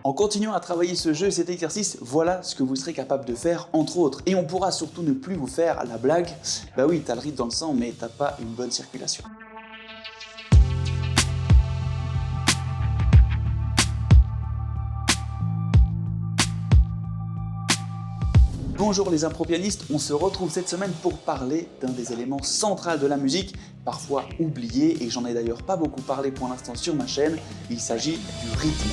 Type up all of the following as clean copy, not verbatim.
En continuant à travailler ce jeu et cet exercice, voilà ce que vous serez capable de faire entre autres. Et on pourra surtout ne plus vous faire la blague, bah oui, t'as le rythme dans le sang mais t'as pas une bonne circulation. Bonjour les impro-pianistes, on se retrouve cette semaine pour parler d'un des éléments centraux de la musique, parfois oublié, et j'en ai d'ailleurs pas beaucoup parlé pour l'instant sur ma chaîne, il s'agit du rythme.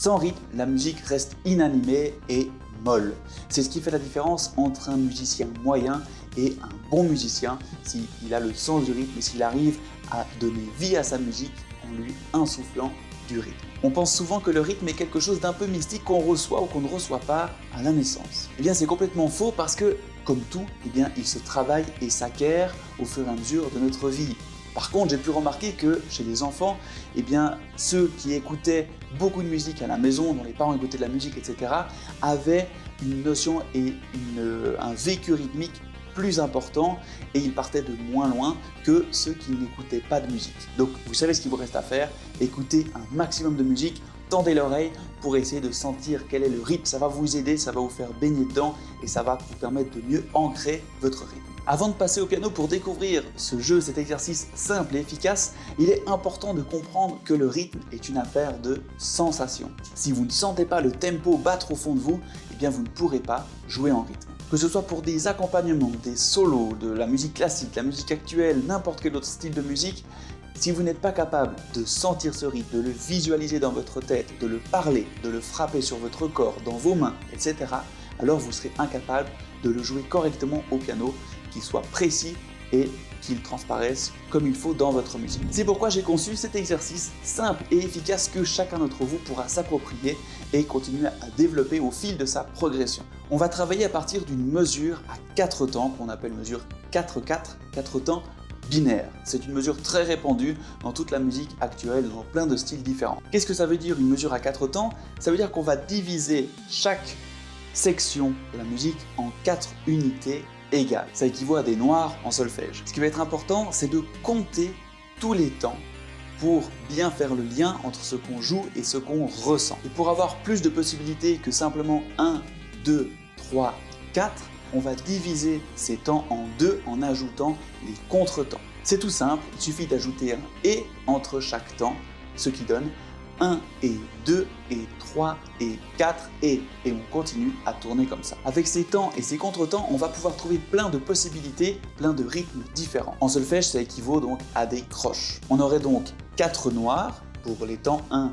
Sans rythme, la musique reste inanimée et molle. C'est ce qui fait la différence entre un musicien moyen et un bon musicien, s'il a le sens du rythme et s'il arrive à donner vie à sa musique en lui insufflant du rythme. On pense souvent que le rythme est quelque chose d'un peu mystique qu'on reçoit ou qu'on ne reçoit pas à la naissance. Eh bien c'est complètement faux parce que, comme tout, eh bien, il se travaille et s'acquiert au fur et à mesure de notre vie. Par contre, j'ai pu remarquer que chez les enfants, eh bien, ceux qui écoutaient beaucoup de musique à la maison, dont les parents écoutaient de la musique, etc., avaient une notion et un vécu rythmique plus important et ils partaient de moins loin que ceux qui n'écoutaient pas de musique. Donc vous savez ce qu'il vous reste à faire, écoutez un maximum de musique, tendez l'oreille pour essayer de sentir quel est le rythme, ça va vous aider, ça va vous faire baigner dedans et ça va vous permettre de mieux ancrer votre rythme. Avant de passer au piano pour découvrir ce jeu, cet exercice simple et efficace, il est important de comprendre que le rythme est une affaire de sensation. Si vous ne sentez pas le tempo battre au fond de vous, eh bien vous ne pourrez pas jouer en rythme. Que ce soit pour des accompagnements, des solos, de la musique classique, la musique actuelle, n'importe quel autre style de musique, si vous n'êtes pas capable de sentir ce rythme, de le visualiser dans votre tête, de le parler, de le frapper sur votre corps, dans vos mains, etc., alors vous serez incapable de le jouer correctement au piano, qu'il soit précis et qu'il transparaisse comme il faut dans votre musique. C'est pourquoi j'ai conçu cet exercice simple et efficace que chacun d'entre vous pourra s'approprier et continuer à développer au fil de sa progression. On va travailler à partir d'une mesure à 4 temps qu'on appelle mesure 4-4, 4 temps binaire. C'est une mesure très répandue dans toute la musique actuelle, dans plein de styles différents. Qu'est-ce que ça veut dire une mesure à 4 temps? Ça veut dire qu'on va diviser chaque section de la musique en 4 unités égales. Ça équivaut à des noirs en solfège. Ce qui va être important, c'est de compter tous les temps pour bien faire le lien entre ce qu'on joue et ce qu'on ressent. Et pour avoir plus de possibilités que simplement 1, 2, 3, 4, on va diviser ces temps en 2 en ajoutant les contretemps. C'est tout simple, il suffit d'ajouter un « et » entre chaque temps, ce qui donne 1 et 2 et 3 et 4 et on continue à tourner comme ça. Avec ces temps et ces contretemps, on va pouvoir trouver plein de possibilités, plein de rythmes différents. En solfège, ça équivaut donc à des croches. On aurait donc 4 noirs pour les temps 1,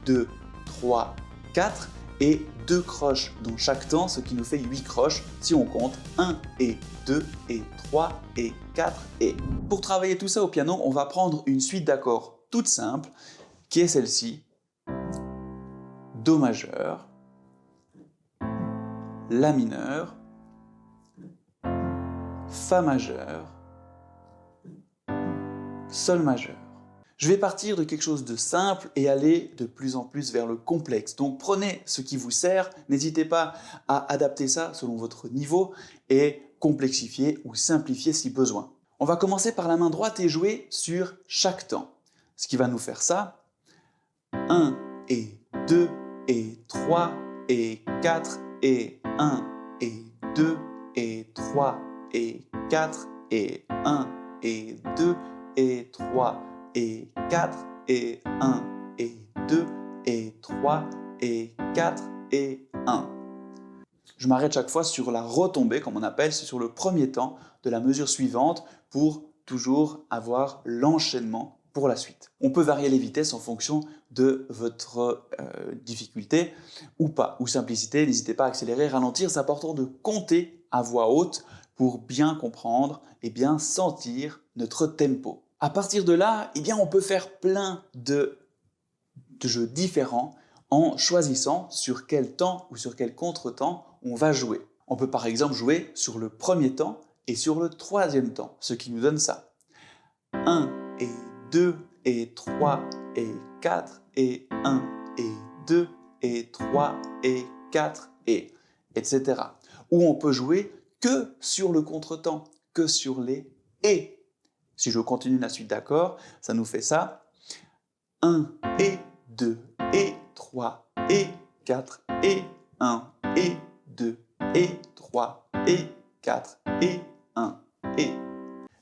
2, 3, 4 et 2 croches dans chaque temps, ce qui nous fait 8 croches si on compte 1 et 2 et 3 et 4 et. Pour travailler tout ça au piano, on va prendre une suite d'accords toute simple qui est celle-ci. Do majeur, La mineur, Fa majeur, Sol majeur. Je vais partir de quelque chose de simple et aller de plus en plus vers le complexe. Donc prenez ce qui vous sert, n'hésitez pas à adapter ça selon votre niveau et complexifier ou simplifier si besoin. On va commencer par la main droite et jouer sur chaque temps. Ce qui va nous faire ça. 1 et 2 et 3 et 4 et 1 et 2 et 3 et 4 et 1 et 2 et 3 et 4 et 1 et 2 et 3 et 4 et 1. Je m'arrête chaque fois sur la retombée, comme on appelle, c'est sur le premier temps de la mesure suivante pour toujours avoir l'enchaînement pour la suite. On peut varier les vitesses en fonction de votre difficulté ou pas, ou simplicité. N'hésitez pas à accélérer, ralentir. C'est important de compter à voix haute pour bien comprendre et bien sentir notre tempo. À partir de là, eh bien, on peut faire plein de jeux différents en choisissant sur quel temps ou sur quel contre-temps on va jouer. On peut par exemple jouer sur le premier temps et sur le troisième temps, ce qui nous donne ça. 1 et 2 et 3 et 4 et 1 et 2 et 3 et 4 et etc. Ou on peut jouer que sur le contretemps, que sur les et. Si je continue la suite d'accords, ça nous fait ça. 1 et 2 et 3 et 4 et 1 et 2 et 3 et 4 et 1 et.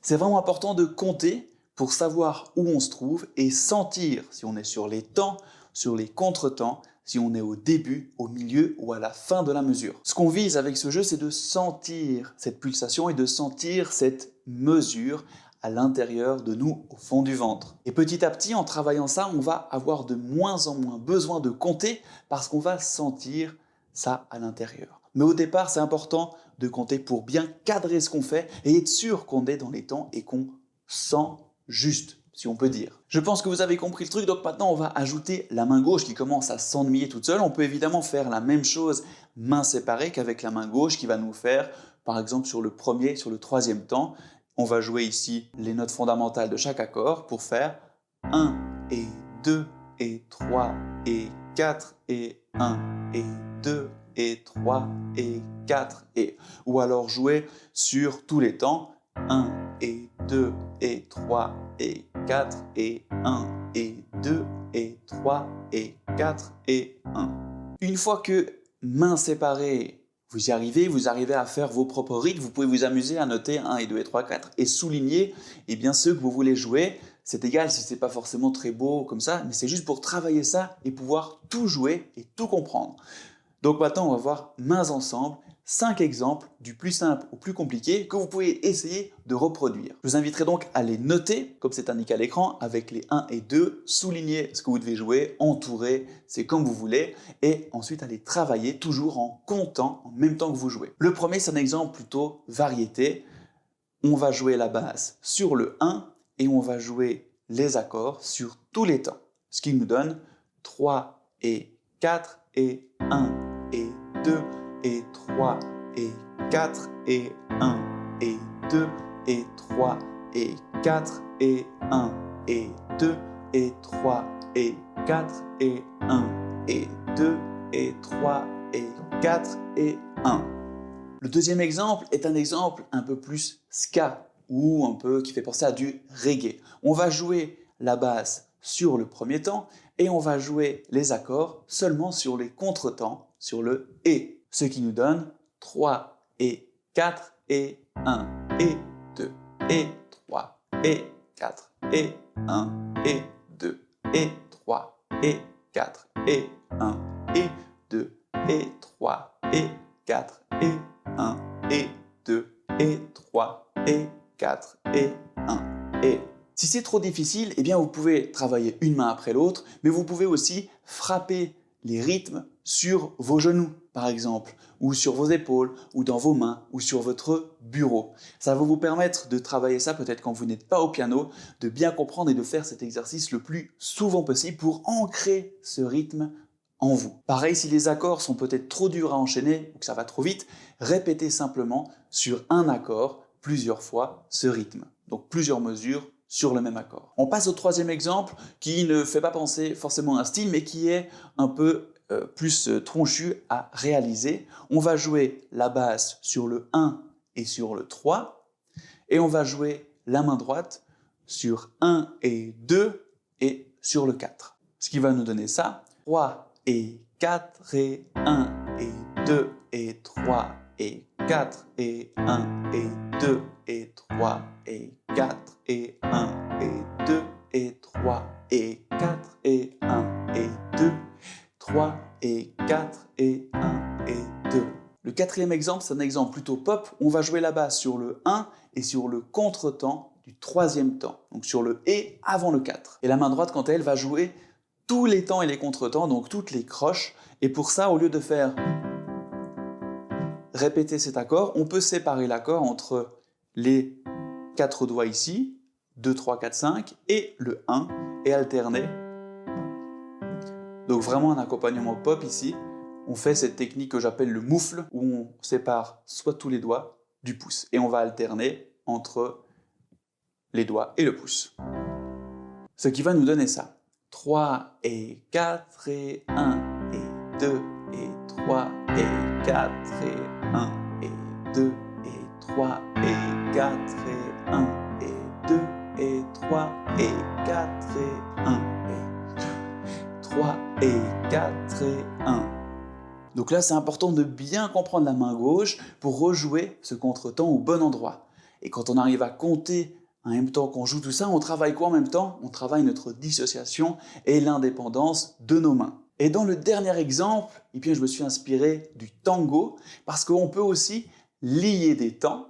C'est vraiment important de compter pour savoir où on se trouve et sentir si on est sur les temps, sur les contretemps, si on est au début, au milieu ou à la fin de la mesure. Ce qu'on vise avec ce jeu, c'est de sentir cette pulsation et de sentir cette mesure à l'intérieur de nous, au fond du ventre. Et petit à petit, en travaillant ça, on va avoir de moins en moins besoin de compter parce qu'on va sentir ça à l'intérieur. Mais au départ, c'est important de compter pour bien cadrer ce qu'on fait et être sûr qu'on est dans les temps et qu'on sent juste, si on peut dire. Je pense que vous avez compris le truc, donc maintenant on va ajouter la main gauche qui commence à s'ennuyer toute seule. On peut évidemment faire la même chose main séparée qu'avec la main gauche qui va nous faire, par exemple sur le premier, sur le troisième temps, on va jouer ici les notes fondamentales de chaque accord pour faire 1 et 2 et 3 et 4 et 1 et 2 et 3 et 4 et. Ou alors jouer sur tous les temps 1 et 2 et 3 et 4 et 1 et 2 et 3 et 4 et 1. Une fois que main séparée, vous y arrivez, vous arrivez à faire vos propres rythmes, vous pouvez vous amuser à noter 1 et 2 et 3, 4 et souligner bien ceux que vous voulez jouer. C'est égal si ce n'est pas forcément très beau comme ça, mais c'est juste pour travailler ça et pouvoir tout jouer et tout comprendre. Donc maintenant, on va voir mains ensemble, 5 exemples du plus simple au plus compliqué que vous pouvez essayer de reproduire. Je vous inviterai donc à les noter, comme c'est indiqué à l'écran, avec les 1 et 2, souligner ce que vous devez jouer, entourer, c'est comme vous voulez, et ensuite à les travailler toujours en comptant en même temps que vous jouez. Le premier, c'est un exemple plutôt variété. On va jouer la basse sur le 1 et on va jouer les accords sur tous les temps, ce qui nous donne 3 et 4 et 1 et 2 et 3 et 4 et 1 et 2 et 3 et 4 et 1 et 2 et 3 et 4 et 1 et 2 et 3 et 4 et 1. Le deuxième exemple est un exemple un peu plus ska ou un peu qui fait penser à du reggae. On va jouer la basse sur le premier temps et on va jouer les accords seulement sur les contretemps, sur le « et », ce qui nous donne 3 et 4 et 1 et 2 et 3 et 4 et 1 et 2 et 3 et 4 et 1 et 2 et 3 et 4 et 1 et 2 et 3 et 4 et 1 et. Si c'est trop difficile, eh bien vous pouvez travailler une main après l'autre, mais vous pouvez aussi frapper les rythmes sur vos genoux, par exemple, ou sur vos épaules, ou dans vos mains, ou sur votre bureau. Ça va vous permettre de travailler ça peut-être quand vous n'êtes pas au piano, de bien comprendre et de faire cet exercice le plus souvent possible pour ancrer ce rythme en vous. Pareil, si les accords sont peut-être trop durs à enchaîner ou que ça va trop vite, répétez simplement sur un accord plusieurs fois ce rythme. Donc plusieurs mesures sur le même accord. On passe au troisième exemple qui ne fait pas penser forcément à un style mais qui est un peu plus tronchu à réaliser. On va jouer la basse sur le 1 et sur le 3 et on va jouer la main droite sur 1 et 2 et sur le 4. Ce qui va nous donner ça, 3 et 4 et 1 et 2 et 3 et 4 et 1 et 2 et 3 et 4 et 1 et 2 et 3 et 4 et 1 et 2, 3 et 4 et 1 et 2. Le quatrième exemple, c'est un exemple plutôt pop. On va jouer la basse sur le 1 et sur le contretemps du troisième temps, donc sur le et avant le 4. Et la main droite, quant à elle, va jouer tous les temps et les contretemps, donc toutes les croches. Et pour ça, au lieu de faire répéter cet accord, on peut séparer l'accord entre les 4 doigts ici, 2, 3, 4, 5, et le 1, et alterner. Donc vraiment un accompagnement pop ici. On fait cette technique que j'appelle le moufle, où on sépare soit tous les doigts du pouce, et on va alterner entre les doigts et le pouce. Ce qui va nous donner ça. 3 et 4 et 1 et 2 et 3 et 4 et 1 et 2 et 3 et 4 et 1 et 2 3 et 4 et 1 et 2, 3 et 4 et 1. Donc là, c'est important de bien comprendre la main gauche pour rejouer ce contretemps au bon endroit. Et quand on arrive à compter en même temps qu'on joue tout ça, on travaille quoi en même temps? On travaille notre dissociation et l'indépendance de nos mains. Et dans le dernier exemple, eh bien, je me suis inspiré du tango parce qu'on peut aussi lier des temps.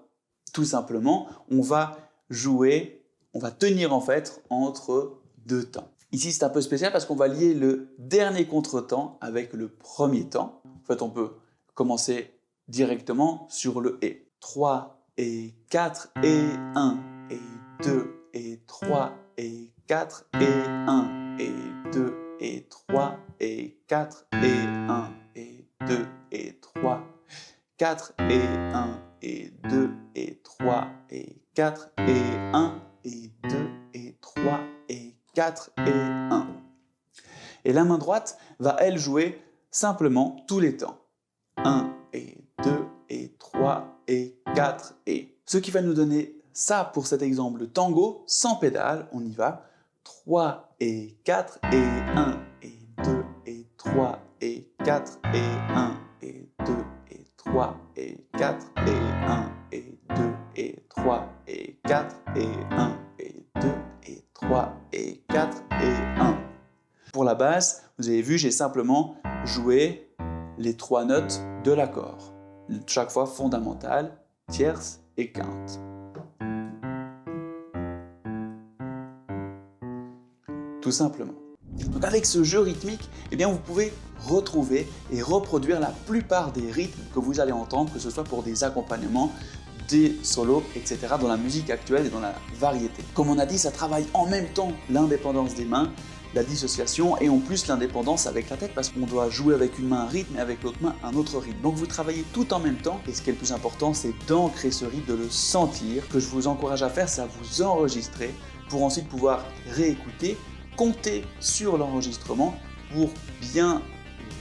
Tout simplement, on va jouer, on va tenir en fait entre deux temps. Ici, c'est un peu spécial parce qu'on va lier le dernier contretemps avec le premier temps. En fait, on peut commencer directement sur le « et ». 3 et 4 et 1 et 2 et 3 et 4 et 1 et 2 et 3 et 4 et 1 et 2 et 3, 4 et 1 et 2 et 3 et 4 et 1 et 2 et 3 et 4 et 1. Et la main droite va, elle, jouer simplement tous les temps. 1 et 2 et 3 et 4 et. Ce qui va nous donner ça pour cet exemple de tango sans pédale. On y va. 3 et 4 et 1 et 2 et 3 et 4 et 1 et 2 et 3 et 4 et 1 et 2 et 3 et 4 et 1 et 2 et 3 et 4 et 1. Pour la basse, vous avez vu, j'ai simplement joué les 3 notes de l'accord. Chaque fois fondamentale, tierce et quinte. Tout simplement. Donc avec ce jeu rythmique, eh bien vous pouvez retrouver et reproduire la plupart des rythmes que vous allez entendre, que ce soit pour des accompagnements, des solos, etc. dans la musique actuelle et dans la variété. Comme on a dit, ça travaille en même temps l'indépendance des mains, la dissociation et en plus l'indépendance avec la tête parce qu'on doit jouer avec une main un rythme et avec l'autre main un autre rythme. Donc vous travaillez tout en même temps et ce qui est le plus important, c'est d'ancrer ce rythme, de le sentir. Ce que je vous encourage à faire, c'est à vous enregistrer pour ensuite pouvoir réécouter, compter sur l'enregistrement pour bien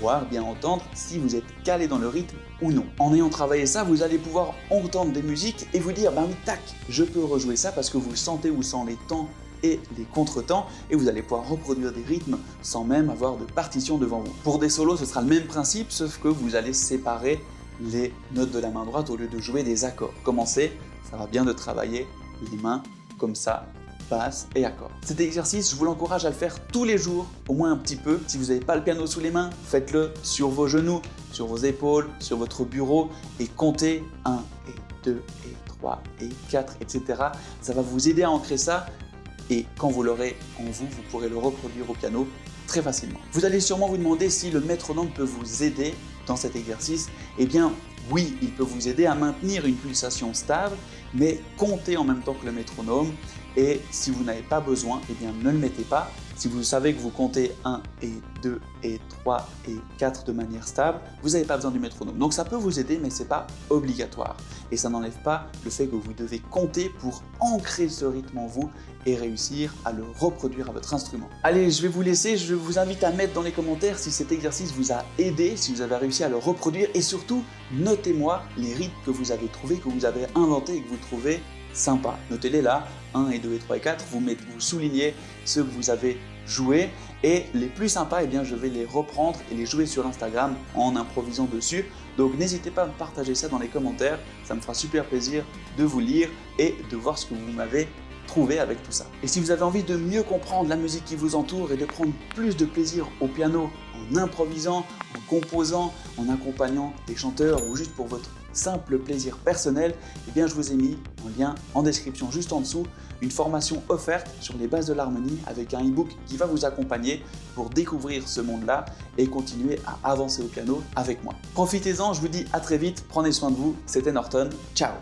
voir, bien entendre si vous êtes calé dans le rythme ou non. En ayant travaillé ça, vous allez pouvoir entendre des musiques et vous dire, bah oui, tac, je peux rejouer ça parce que vous sentez où sont les temps et les contretemps et vous allez pouvoir reproduire des rythmes sans même avoir de partition devant vous. Pour des solos, ce sera le même principe, sauf que vous allez séparer les notes de la main droite au lieu de jouer des accords. Commencez, ça va bien de travailler les mains comme ça, basse et accord. Cet exercice, je vous l'encourage à le faire tous les jours, au moins un petit peu. Si vous n'avez pas le piano sous les mains, faites-le sur vos genoux, sur vos épaules, sur votre bureau et comptez 1 et 2 et 3 et 4, etc. Ça va vous aider à ancrer ça et quand vous l'aurez en vous, vous pourrez le reproduire au piano très facilement. Vous allez sûrement vous demander si le métronome peut vous aider dans cet exercice. Eh bien, oui, il peut vous aider à maintenir une pulsation stable, mais comptez en même temps que le métronome. Et si vous n'avez pas besoin, eh bien ne le mettez pas. Si vous savez que vous comptez 1 et 2 et 3 et 4 de manière stable, vous n'avez pas besoin du métronome. Donc ça peut vous aider, mais ce n'est pas obligatoire. Et ça n'enlève pas le fait que vous devez compter pour ancrer ce rythme en vous et réussir à le reproduire à votre instrument. Allez, je vais vous laisser. Je vous invite à mettre dans les commentaires si cet exercice vous a aidé, si vous avez réussi à le reproduire. Et surtout, notez-moi les rythmes que vous avez trouvés, que vous avez inventés et que vous trouvez sympa. Notez-les là, 1 et 2 et 3 et 4, vous soulignez ceux que vous avez joués et les plus sympas, eh bien, je vais les reprendre et les jouer sur Instagram en improvisant dessus. Donc n'hésitez pas à me partager ça dans les commentaires, ça me fera super plaisir de vous lire et de voir ce que vous m'avez trouvé avec tout ça. Et si vous avez envie de mieux comprendre la musique qui vous entoure et de prendre plus de plaisir au piano en improvisant, en composant, en accompagnant des chanteurs ou juste pour votre simple plaisir personnel, eh bien je vous ai mis en lien en description juste en dessous une formation offerte sur les bases de l'harmonie avec un e-book qui va vous accompagner pour découvrir ce monde-là et continuer à avancer au piano avec moi. Profitez-en, je vous dis à très vite, prenez soin de vous, c'était Norton, ciao.